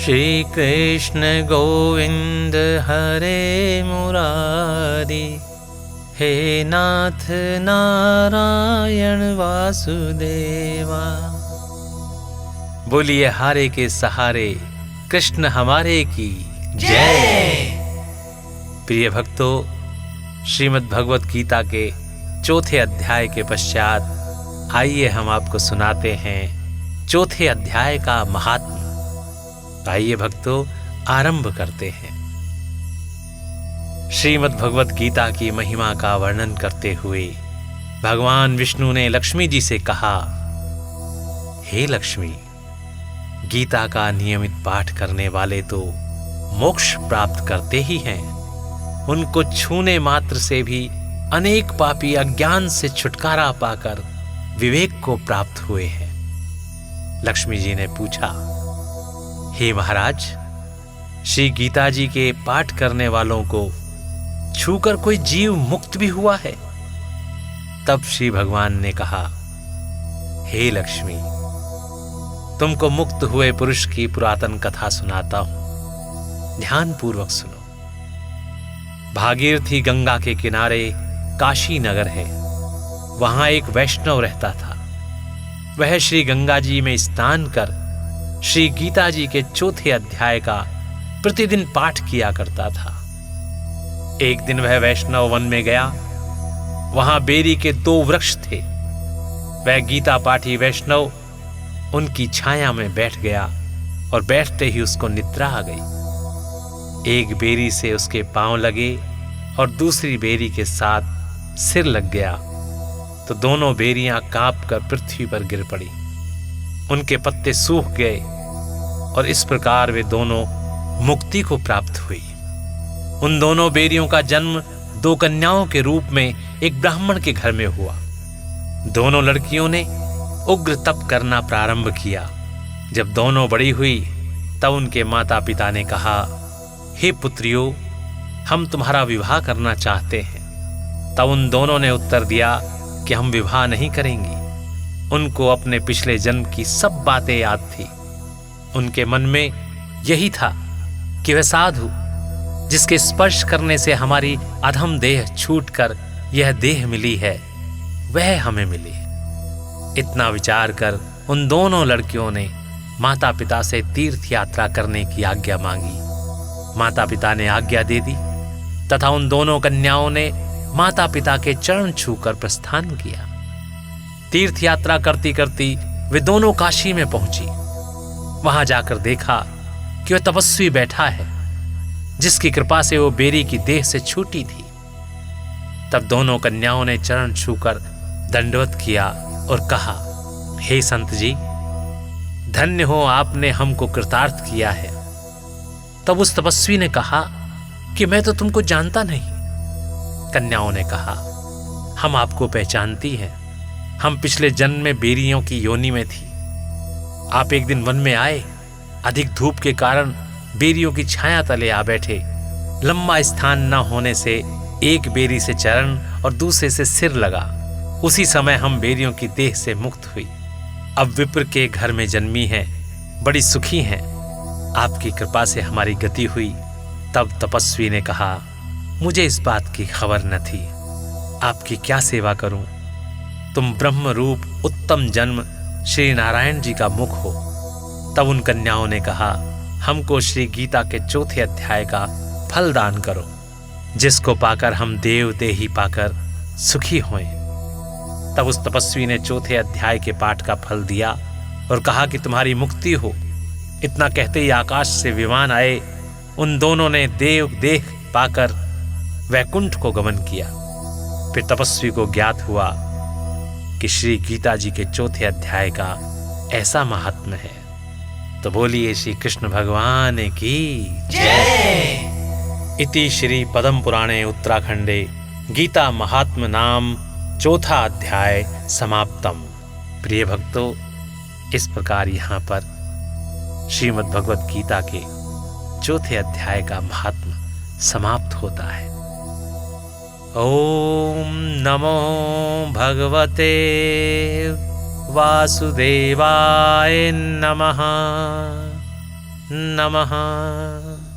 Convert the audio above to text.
श्री कृष्ण गोविंद हरे मुरारी, हे नाथ नारायण वासुदेवा। बोलिए हारे के सहारे कृष्ण हमारे की जय। प्रिय भक्तों, श्रीमद् भगवत गीता के चौथे अध्याय के पश्चात आइए हम आपको सुनाते हैं चौथे अध्याय का महात्म्य। आइए भक्तों, आरंभ करते हैं। श्रीमद् भगवत गीता की महिमा का वर्णन करते हुए भगवान विष्णु ने लक्ष्मी जी से कहा, हे लक्ष्मी, गीता का नियमित पाठ करने वाले तो मोक्ष प्राप्त करते ही हैं, उनको छूने मात्र से भी अनेक पापी अज्ञान से छुटकारा पाकर विवेक को प्राप्त हुए हैं। लक्ष्मी जी ने पूछा, हे महाराज, श्री गीता जी के पाठ करने वालों को छूकर कोई जीव मुक्त भी हुआ है? तब श्री भगवान ने कहा, हे लक्ष्मी, तुमको मुक्त हुए पुरुष की पुरातन कथा सुनाता हूं, ध्यान पूर्वक सुनो। भागीरथी गंगा के किनारे काशी नगर है। वहां एक वैष्णव रहता था। वह श्री गंगा जी में स्नान कर श्री गीता जी के चौथे अध्याय का प्रतिदिन पाठ किया करता था। एक दिन वह वैष्णव वन में गया। वहां बेरी के 2 वृक्ष थे। वह गीता पाठी वैष्णव उनकी छाया में बैठ गया और बैठते ही उसको निद्रा आ गई। एक बेरी से उसके पांव लगे और दूसरी बेरी के साथ सिर लग गया तो दोनों बेरियां कांप कर पृथ्वी पर गिर पड़ी। उनके पत्ते सूख गए और इस प्रकार वे दोनों मुक्ति को प्राप्त हुई। उन दोनों बेरियों का जन्म 2 कन्याओं के रूप में एक ब्राह्मण के घर में हुआ। दोनों लड़कियों ने उग्र तप करना प्रारंभ किया। जब दोनों बड़ी हुई तब उनके माता पिता ने कहा, हे पुत्रियों, हम तुम्हारा विवाह करना चाहते हैं। तब उन दोनों ने उत्तर दिया कि हम विवाह नहीं करेंगी। उनको अपने पिछले जन्म की सब बातें याद थी। उनके मन में यही था कि वह साधु जिसके स्पर्श करने से हमारी अधम देह छूटकर यह देह मिली है, वह हमें मिली। इतना विचार कर उन दोनों लड़कियों ने माता पिता से तीर्थ यात्रा करने की आज्ञा मांगी। माता पिता ने आज्ञा दे दी तथा उन दोनों कन्याओं ने माता पिता के चरण छूकर प्रस्थान किया। तीर्थ यात्रा करती करती वे दोनों काशी में पहुंची। वहां जाकर देखा कि वह तपस्वी बैठा है, जिसकी कृपा से वो बेरी की देह से छूटी थी। तब दोनों कन्याओं ने चरण छूकर दंडवत किया और कहा, हे संत जी, धन्य हो, आपने हमको कृतार्थ किया है। तब उस तपस्वी ने कहा कि मैं तो तुमको जानता नहीं। कन्याओं ने कहा, हम आपको पहचानती हैं। हम पिछले जन्म में बेरियों की योनि में थी। आप एक दिन वन में आए। अधिक धूप के कारण बेरियों की छाया तले आ बैठे। लंबा स्थान न होने से एक बेरी से चरण और दूसरे से सिर लगा। उसी समय हम बेरियों की देह से मुक्त हुई। अब विप्र के घर में जन्मी हैं, बड़ी सुखी हैं। आपकी कृपा से हमारी गति हुई। तब तपस्वी ने कहा, मुझे इस बात की खबर न थी। आपकी क्या सेवा करूं? तुम ब्रह्म रूप उत्तम जन्म श्री नारायण जी का मुख हो। तब उन कन्याओं ने कहा, हमको श्री गीता के चौथे अध्याय का फल दान करो, जिसको पाकर हम देव देही पाकर सुखी होएं। तब उस तपस्वी ने चौथे अध्याय के पाठ का फल दिया और कहा कि तुम्हारी मुक्ति हो। इतना कहते ही आकाश से विमान आए। उन दोनों ने देव देह पाकर वैकुंठ को गमन किया। फिर तपस्वी को ज्ञात हुआ कि श्री गीता जी के चौथे अध्याय का ऐसा महात्म्य है। तो बोलिए श्री कृष्ण भगवान की जय। इति श्री पद्म पुराणे उत्तराखंडे गीता महात्म्य नाम चौथा अध्याय समाप्तम। प्रिय भक्तों, इस प्रकार यहाँ पर श्रीमद् भगवत गीता के चौथे अध्याय का महात्म्य समाप्त होता है। ओम नमो भगवते वासुदेवाय नमः। नमः।